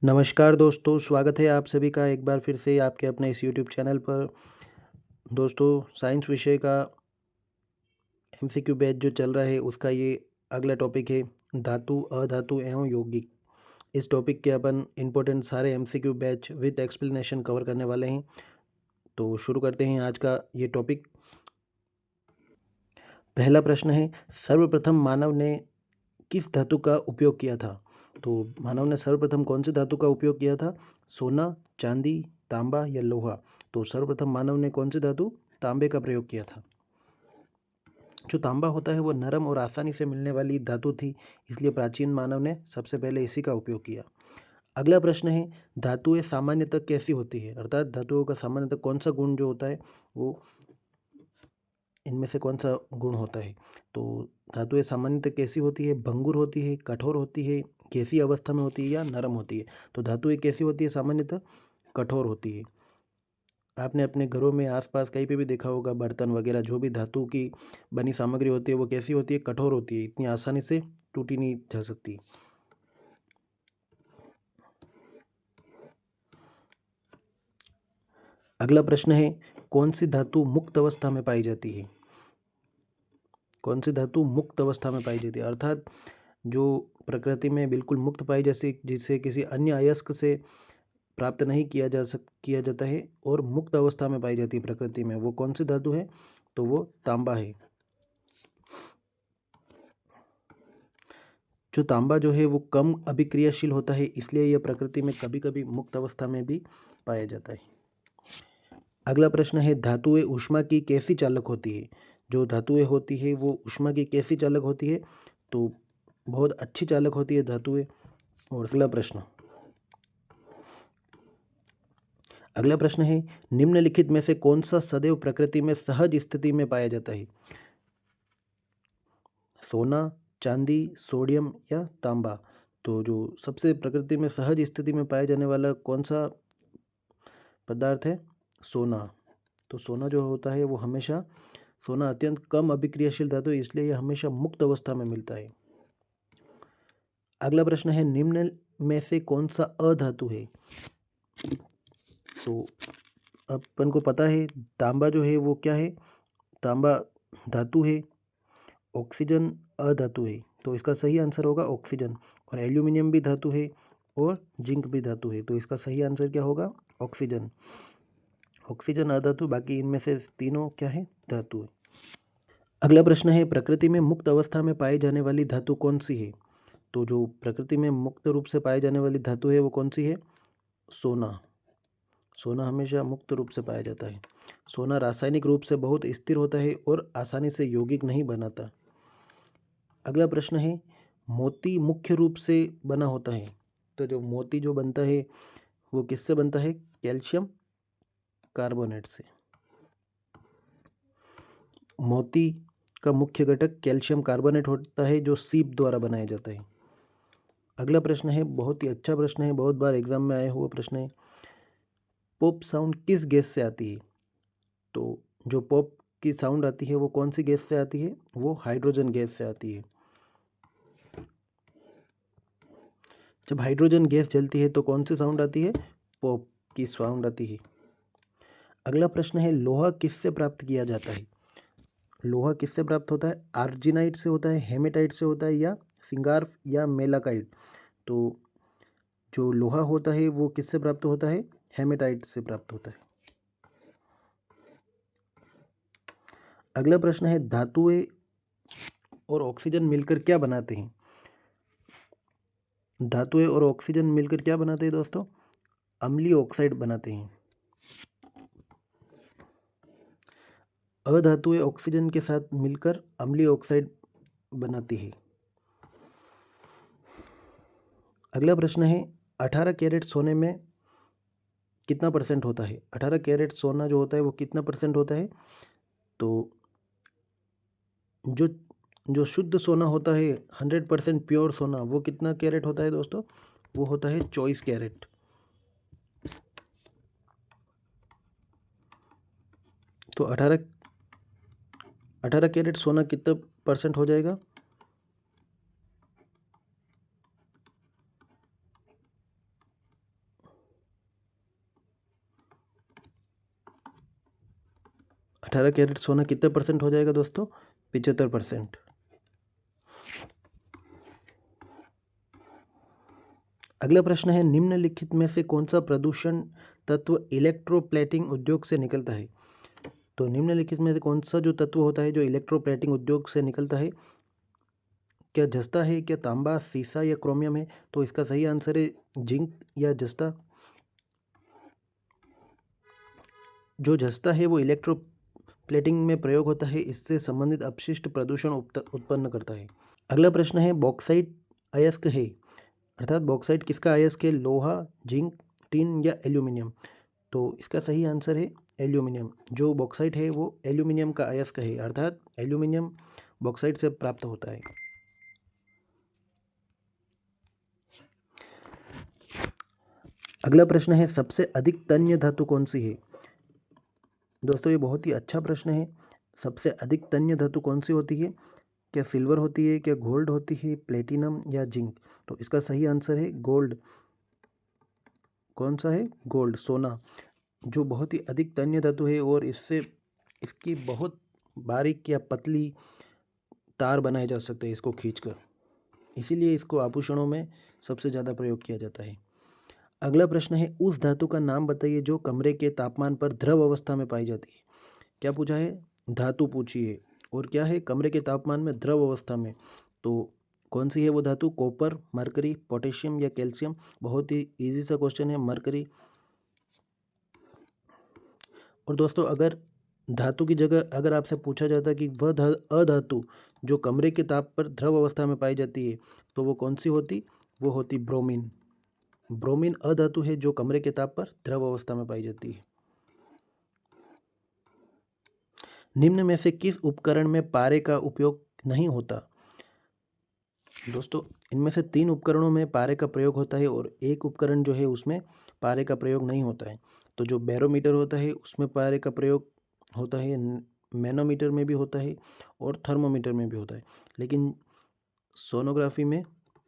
नमस्कार दोस्तों, स्वागत है आप सभी का एक बार फिर से आपके अपने इस यूट्यूब चैनल पर। दोस्तों, साइंस विषय का एमसीक्यू बैच जो चल रहा है उसका ये अगला टॉपिक है धातु, अधातु एवं यौगिक। इस टॉपिक के अपन इम्पोर्टेंट सारे MCQ batch with explanation cover करने वाले हैं। तो शुरू करते हैं आज का ये टॉपिक। पहला प्रश्न है, सर्वप्रथम मानव ने किस धातु का उपयोग किया था? तो मानव ने सर्वप्रथम कौन सी धातु का उपयोग किया था? सोना, चांदी, तांबा या लोहा? तो सर्वप्रथम मानव ने कौन सी धातु? तांबे का प्रयोग किया था। जो तांबा होता है वो नरम और आसानी से मिलने वाली धातु थी, इसलिए प्राचीन मानव ने सबसे पहले इसी का उपयोग किया। अगला प्रश्न है, धातुएं सामान्यतः कैसी होती है? अर्थात धातुओं का सामान्यतः कौन सा गुण जो होता है वो इनमें से कौन सा गुण होता है? तो धातुएं सामान्यतः कैसी होती है? भंगुर होती है, कठोर होती है, गैसीय अवस्था में होती है या नरम होती है? तो धातुएं कैसी होती है? सामान्यतः कठोर होती है। आपने अपने घरों में आसपास कहीं पे भी देखा होगा, बर्तन वगैरह जो भी धातु की बनी सामग्री होती है वो कैसी होती है? कठोर होती है, इतनी आसानी से टूटी नहीं जा सकती। अगला प्रश्न है, कौन सी धातु मुक्त अवस्था में पाई जाती है? कौन सी धातु मुक्त अवस्था में पाई जाती है? अर्थात जो प्रकृति में बिल्कुल मुक्त पाई, जैसे जिसे किसी अन्य अयस्क से प्राप्त नहीं किया जाता है और मुक्त अवस्था में पाई जाती है प्रकृति में, वो कौन सी धातु है? तो वो तांबा है। जो तांबा जो है वो कम अभिक्रियाशील होता है, इसलिए यह प्रकृति में कभी कभी मुक्त अवस्था में भी पाया जाता है। अगला प्रश्न है, धातुएं ऊष्मा की कैसी चालक होती है? जो धातुएं होती है वो ऊष्मा की कैसी चालक होती है? तो बहुत अच्छी चालक होती है धातुएं। और अगला प्रश्न है, निम्नलिखित में से कौन सा सदैव प्रकृति में सहज स्थिति में पाया जाता है? सोना, चांदी, सोडियम या तांबा? तो जो सबसे प्रकृति में सहज स्थिति में पाया जाने वाला कौन सा पदार्थ है? सोना। तो सोना जो होता है वो हमेशा, सोना अत्यंत कम अभिक्रियाशील धातु है, इसलिए यह हमेशा मुक्त अवस्था में मिलता है। अगला प्रश्न है, निम्न में से कौन सा अधातु है? तो अपन को पता है तांबा जो है वो क्या है? तांबा धातु है, ऑक्सीजन अधातु है, तो इसका सही आंसर होगा ऑक्सीजन। और एल्यूमिनियम भी धातु है और जिंक भी धातु है, तो इसका सही आंसर क्या होगा? ऑक्सीजन। ऑक्सीजन अधातु, बाकी इनमें से तीनों क्या है? धातु है। अगला प्रश्न है, प्रकृति में मुक्त अवस्था में पाई जाने वाली धातु कौन सी है? तो जो प्रकृति में मुक्त रूप से पाई जाने वाली धातु है वो कौन सी है? सोना। सोना हमेशा मुक्त रूप से पाया जाता है। सोना रासायनिक रूप से बहुत स्थिर होता है और आसानी से यौगिक नहीं बनाता। अगला प्रश्न है, मोती मुख्य रूप से बना होता है? तो जो मोती जो बनता है वो किससे बनता है? कैल्शियम कार्बोनेट से। मोती का मुख्य घटक कैल्शियम कार्बोनेट होता है जो सीप द्वारा बनाया जाता है। अगला प्रश्न है, बहुत ही अच्छा प्रश्न है, बहुत बार एग्जाम में आया हुआ प्रश्न है, पॉप साउंड किस गैस से आती है? तो जो पॉप की साउंड आती है वो कौन सी गैस से आती है? वो हाइड्रोजन गैस से आती है। जब हाइड्रोजन गैस जलती है तो कौन सी साउंड आती है? पॉप की साउंड आती है। अगला प्रश्न है, लोहा किससे प्राप्त किया जाता है? लोहा किससे प्राप्त होता है? आर्जिनाइट से होता है, हेमेटाइट से होता है या सिंगार्फ या मेलाकाइट? तो जो लोहा होता है वो किससे प्राप्त होता है? हेमेटाइट से प्राप्त होता है। अगला प्रश्न है, धातुएं और ऑक्सीजन मिलकर क्या बनाते हैं? धातुएं और ऑक्सीजन मिलकर क्या बनाते हैं दोस्तों? अम्लीय ऑक्साइड बनाते हैं। अधातुएं ऑक्सीजन के साथ मिलकर अम्लीय ऑक्साइड बनाती है। अगला प्रश्न है, 18 कैरेट सोने में कितना परसेंट होता है? 18 कैरेट सोना जो होता है वो कितना परसेंट होता है? तो जो जो शुद्ध सोना होता है, 100% प्योर सोना, वो कितना कैरेट होता है दोस्तों? वो होता है 24 कैरेट। तो 18 कैरेट सोना कितना परसेंट हो जाएगा? 18 कैरेट सोना कितने परसेंट हो जाएगा दोस्तों? 75%। अगला प्रश्न है, निम्नलिखित में से कौन सा प्रदूषण तत्व इलेक्ट्रोप्लेटिंग उद्योग से निकलता है? तो निम्नलिखित में से कौन सा जो तत्व होता है जो इलेक्ट्रोप्लेटिंग उद्योग से निकलता है? क्या जस्ता है, क्या तांबा, सीसा या क्रोमियम है? तो इसका सही आंसर है जिंक या जस्ता। जो जस्ता है वो इलेक्ट्रोप्लेटिंग में प्रयोग होता है, इससे संबंधित अपशिष्ट प्रदूषण उत्पन्न करता है। अगला प्रश्न है, बॉक्साइट अयस्क है, अर्थात बॉक्साइट किसका अयस्क है? लोहा, जिंक, टिन या एल्यूमिनियम? तो इसका सही आंसर है एल्यूमिनियम। जो बॉक्साइट है वो एल्यूमिनियम का अयस्क है, अर्थात एल्यूमिनियम बॉक्साइट से प्राप्त होता है। अगला प्रश्न है, सबसे अधिक तन्य धातु कौन सी है? दोस्तों ये बहुत ही अच्छा प्रश्न है। सबसे अधिक तन्य धातु कौन सी होती है? क्या सिल्वर होती है, क्या गोल्ड होती है, प्लेटिनम या जिंक? तो इसका सही आंसर है गोल्ड। कौन सा है? गोल्ड, सोना, जो बहुत ही अधिक तन्य धातु है और इसकी बहुत बारीक या पतली तार बनाए जा सकते हैं इसको खींचकर, इसीलिए इसको आभूषणों में सबसे ज़्यादा प्रयोग किया जाता है। अगला प्रश्न है, उस धातु का नाम बताइए जो कमरे के तापमान पर द्रव अवस्था में पाई जाती है। क्या पूछा है? धातु पूछी है, और क्या है? कमरे के तापमान में द्रव अवस्था में। तो कौन सी है वो धातु? कॉपर, मरकरी, पोटेशियम या कैल्शियम? बहुत ही इजी सा क्वेश्चन है, मरकरी। और दोस्तों अगर धातु की जगह अगर आपसे पूछा जाता कि वह अधातु जो कमरे के ताप पर द्रव अवस्था में पाई जाती है, तो वो कौन सी होती? वो होती ब्रोमीन। ब्रोमीन अधातु है जो कमरे के ताप पर द्रव अवस्था में पाई जाती है। निम्न में से किस उपकरण में पारे का उपयोग नहीं होता? दोस्तों इनमें से 3 उपकरणों में पारे का प्रयोग होता है और एक उपकरण जो है उसमें पारे का प्रयोग नहीं होता है। तो जो बैरोमीटर होता है उसमें पारे का प्रयोग होता है, मैनोमीटर में भी होता है और थर्मोमीटर में भी होता है, लेकिन सोनोग्राफी में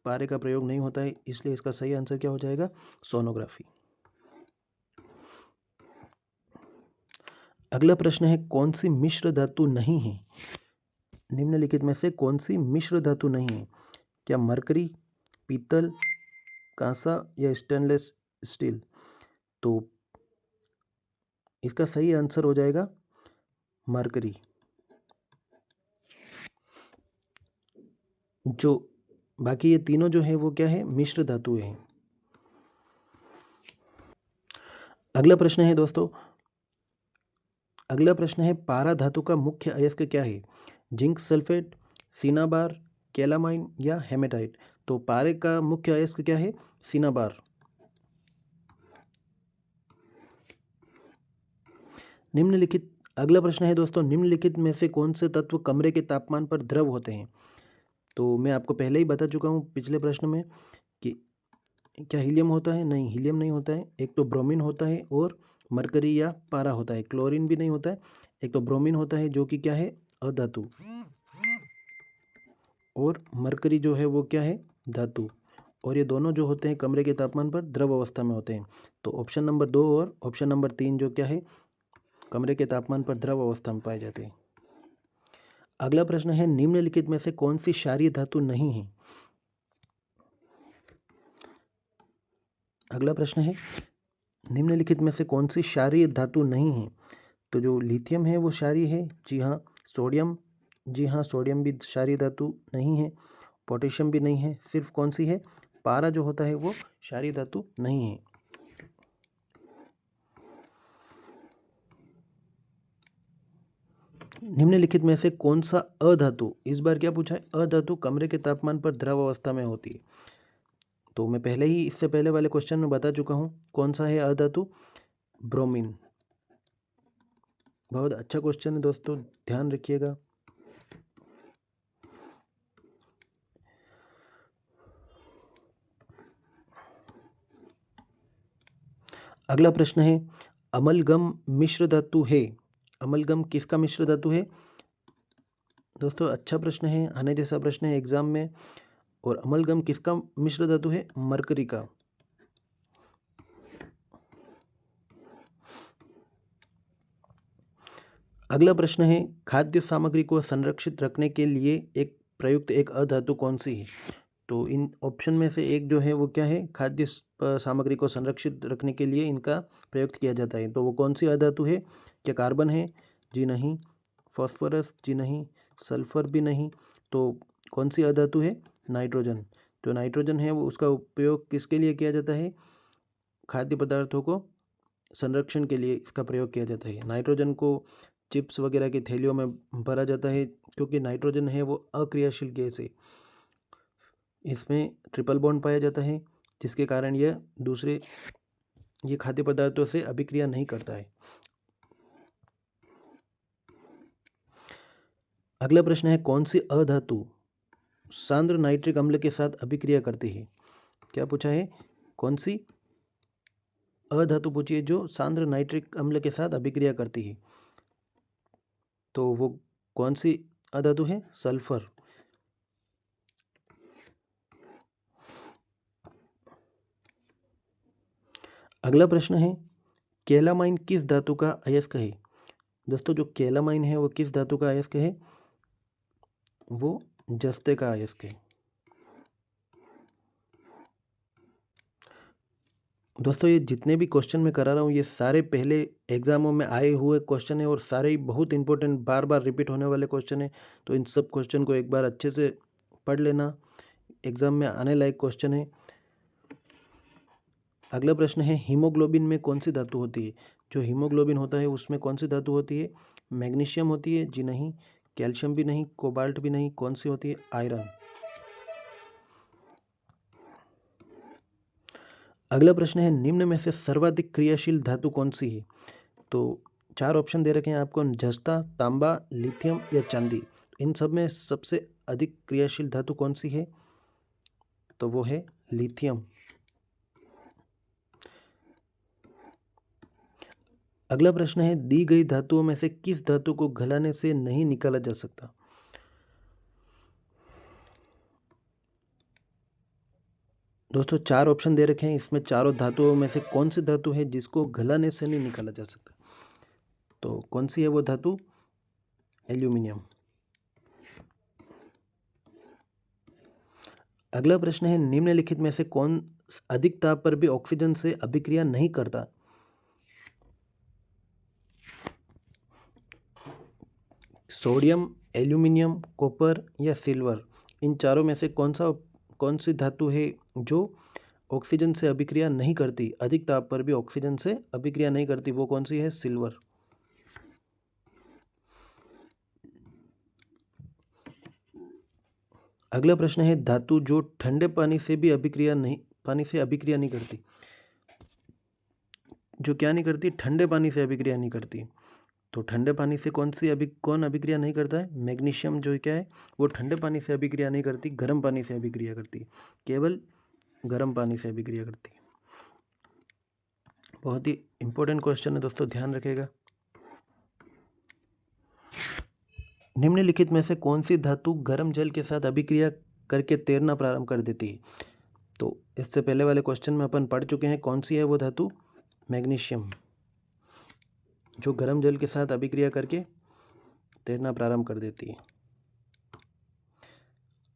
पारे का प्रयोग नहीं होता है, इसलिए इसका सही आंसर क्या हो जाएगा? सोनोग्राफी। अगला प्रश्न है, कौन सी मिश्र धातु नहीं है? निम्नलिखित में से कौन सी मिश्र धातु नहीं है? क्या मरकरी, पीतल, कांसा या स्टेनलेस स्टील? तो इसका सही आंसर हो जाएगा मरकरी। जो बाकी ये तीनों जो है वो क्या है? मिश्र धातुएं हैं। अगला प्रश्न है दोस्तों, अगला प्रश्न है, पारा धातु का मुख्य अयस्क क्या है? जिंक सल्फेट, सिनाबार, कैलामाइन या हेमेटाइट? तो पारे का मुख्य अयस्क क्या है? सिनाबार। निम्नलिखित अगला प्रश्न है दोस्तों, निम्नलिखित में से कौन से तत्व कमरे के तापमान पर द्रव होते हैं? तो मैं आपको पहले ही बता चुका हूँ पिछले प्रश्न में कि क्या हीलियम होता है? नहीं, हीलियम नहीं होता है। एक तो ब्रोमीन होता है और मरकरी या पारा होता है। क्लोरीन भी नहीं होता है। एक तो ब्रोमीन होता है जो कि क्या है? अधातु, और मरकरी जो है वो क्या है? धातु। और ये दोनों जो होते हैं कमरे के तापमान पर द्रव अवस्था में होते हैं। तो ऑप्शन नंबर 2 और ऑप्शन नंबर 3 जो क्या है? कमरे के तापमान पर द्रव अवस्था में पाए जाते हैं। अगला प्रश्न है, निम्नलिखित में से कौन सी क्षारीय धातु नहीं है? अगला प्रश्न है, निम्नलिखित में से कौन सी क्षारीय धातु नहीं है? तो जो लिथियम है वो क्षारीय है। जी हाँ। सोडियम, जी हाँ, सोडियम भी क्षारीय धातु नहीं है। पोटेशियम भी नहीं है। सिर्फ कौन सी है? पारा जो होता है वो क्षारीय धातु नहीं है। निम्नलिखित में से कौन सा अधातु, इस बार क्या पूछा है? अधातु कमरे के तापमान पर द्रव अवस्था में होती है। तो मैं पहले ही इससे पहले वाले क्वेश्चन में बता चुका हूँ कौन सा है अधातु? ब्रोमीन। बहुत अच्छा क्वेश्चन है दोस्तों, ध्यान रखिएगा। अगला प्रश्न है, अमलगम मिश्र धातु है। अमलगम किसका मिश्र धातु है? दोस्तों अच्छा प्रश्न है, आने जैसा प्रश्न है एग्जाम में। और अमलगम किसका मिश्र धातु है? मरकरी का। अगला प्रश्न है, खाद्य सामग्री को संरक्षित रखने के लिए एक प्रयुक्त एक अधातु कौन सी है? तो इन ऑप्शन में से एक जो है वो क्या है, खाद्य सामग्री को संरक्षित रखने के लिए इनका प्रयुक्त किया जाता है। तो वो कौन सी अधातु है? क्या कार्बन है? जी नहीं। फॉस्फोरस? जी नहीं। सल्फर भी नहीं। तो कौन सी अधातु है? नाइट्रोजन। जो नाइट्रोजन है वो उसका उपयोग किसके लिए किया जाता है? खाद्य पदार्थों को संरक्षण के लिए इसका प्रयोग किया जाता है। नाइट्रोजन को चिप्स वगैरह की थैलियों में भरा जाता है क्योंकि नाइट्रोजन है वो अक्रियाशील गैस है। इसमें ट्रिपल बॉन्ड पाया जाता है जिसके कारण ये खाद्य पदार्थों से अभिक्रिया नहीं करता है। अगला प्रश्न है, कौन सी अधातु सांद्र नाइट्रिक अम्ल के साथ अभिक्रिया करती है? क्या पूछा है? कौन सी अधातु पूछी है जो सांद्र नाइट्रिक अम्ल के साथ अभिक्रिया करती है? तो वो कौन सी अधातु है? सल्फर। अगला प्रश्न है, कैलामाइन किस धातु का अयस्क है? दोस्तों जो कैलामाइन है वो किस धातु का अयस्क है? वो जस्ते का अयस्क है। दोस्तों ये जितने भी क्वेश्चन मैं करा रहा हूँ ये सारे पहले एग्जामों में आए हुए क्वेश्चन है और सारे ही बहुत इंपॉर्टेंट बार बार रिपीट होने वाले क्वेश्चन है। तो इन सब क्वेश्चन को एक बार अच्छे से पढ़ लेना, एग्जाम में आने लायक क्वेश्चन है। अगला प्रश्न है, हीमोग्लोबिन में कौन सी धातु होती है? जो हीमोग्लोबिन होता है उसमें कौन सी धातु होती है? मैग्नीशियम होती है? जी नहीं। कैल्शियम भी नहीं, कोबाल्ट भी नहीं। कौन सी होती है? आयरन। अगला प्रश्न है, निम्न में से सर्वाधिक क्रियाशील धातु कौन सी है? तो 4 ऑप्शन दे रखे हैं आपको, जस्ता, तांबा, लिथियम या चांदी। इन सब में सबसे अधिक क्रियाशील धातु कौन सी है? तो वो है लिथियम। अगला प्रश्न है, दी गई धातुओं में से किस धातु को गलाने से नहीं निकाला जा सकता? दोस्तों 4 ऑप्शन दे रखे हैं, इसमें चारों धातुओं में से कौन सी धातु है जिसको गलाने से नहीं निकाला जा सकता? तो कौन सी है वो धातु? एल्यूमिनियम। अगला प्रश्न है, निम्नलिखित में से कौन अधिक ताप पर भी ऑक्सीजन से अभिक्रिया नहीं करता? सोडियम, एल्यूमिनियम, कॉपर या सिल्वर। इन चारों में से कौन सी धातु है जो ऑक्सीजन से अभिक्रिया नहीं करती, अधिक ताप पर भी ऑक्सीजन से अभिक्रिया नहीं करती? वो कौन सी है? सिल्वर। अगला प्रश्न है, धातु जो ठंडे पानी से अभिक्रिया नहीं करती। जो क्या नहीं करती? ठंडे पानी से अभिक्रिया नहीं करती। तो ठंडे पानी से कौन अभिक्रिया नहीं करता है? मैग्नीशियम जो क्या है वो ठंडे पानी से अभिक्रिया नहीं करती, गर्म पानी से अभिक्रिया करती है। केवल गर्म पानी से अभिक्रिया करती है। बहुत ही इंपॉर्टेंट क्वेश्चन है दोस्तों, ध्यान रखिएगा। निम्नलिखित में से कौन सी धातु गर्म जल के साथ अभिक्रिया करके तैरना प्रारंभ कर देती है? तो इससे पहले वाले क्वेश्चन में अपन पढ़ चुके हैं, कौन सी है वो धातु? मैग्नीशियम, जो गर्म जल के साथ अभिक्रिया करके तैरना प्रारंभ कर देती है।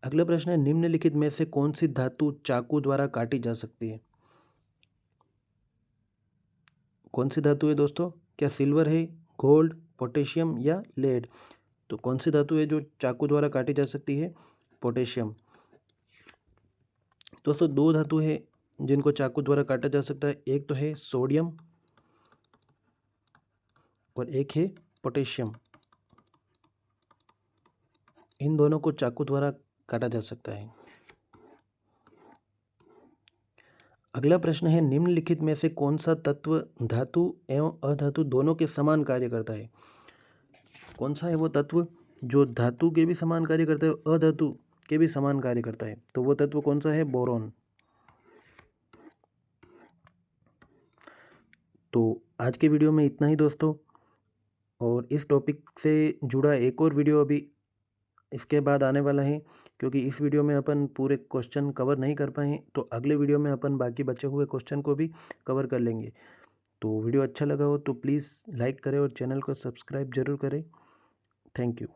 अगला प्रश्न है, निम्नलिखित में से कौन सी धातु चाकू द्वारा काटी जा सकती है? कौन सी धातु है दोस्तों? क्या सिल्वर है, गोल्ड, पोटेशियम या लेड? तो कौन सी धातु है जो चाकू द्वारा काटी जा सकती है? पोटेशियम। दोस्तों 2 धातु है जिनको चाकू द्वारा काटा जा सकता है, एक तो है सोडियम और एक है पोटेशियम। इन दोनों को चाकू द्वारा काटा जा सकता है। अगला प्रश्न है, निम्नलिखित में से कौन सा तत्व धातु एवं अधातु दोनों के समान कार्य करता है? कौन सा है वो तत्व जो धातु के भी समान कार्य करता है, अधातु के भी समान कार्य करता है? तो वो तत्व कौन सा है? बोरॉन। तो आज के वीडियो में इतना ही दोस्तों, और इस टॉपिक से जुड़ा एक और वीडियो अभी इसके बाद आने वाला है, क्योंकि इस वीडियो में अपन पूरे क्वेश्चन कवर नहीं कर पाए, तो अगले वीडियो में अपन बाकी बचे हुए क्वेश्चन को भी कवर कर लेंगे। तो वीडियो अच्छा लगा हो तो प्लीज़ लाइक करें और चैनल को सब्सक्राइब ज़रूर करें। Thank you.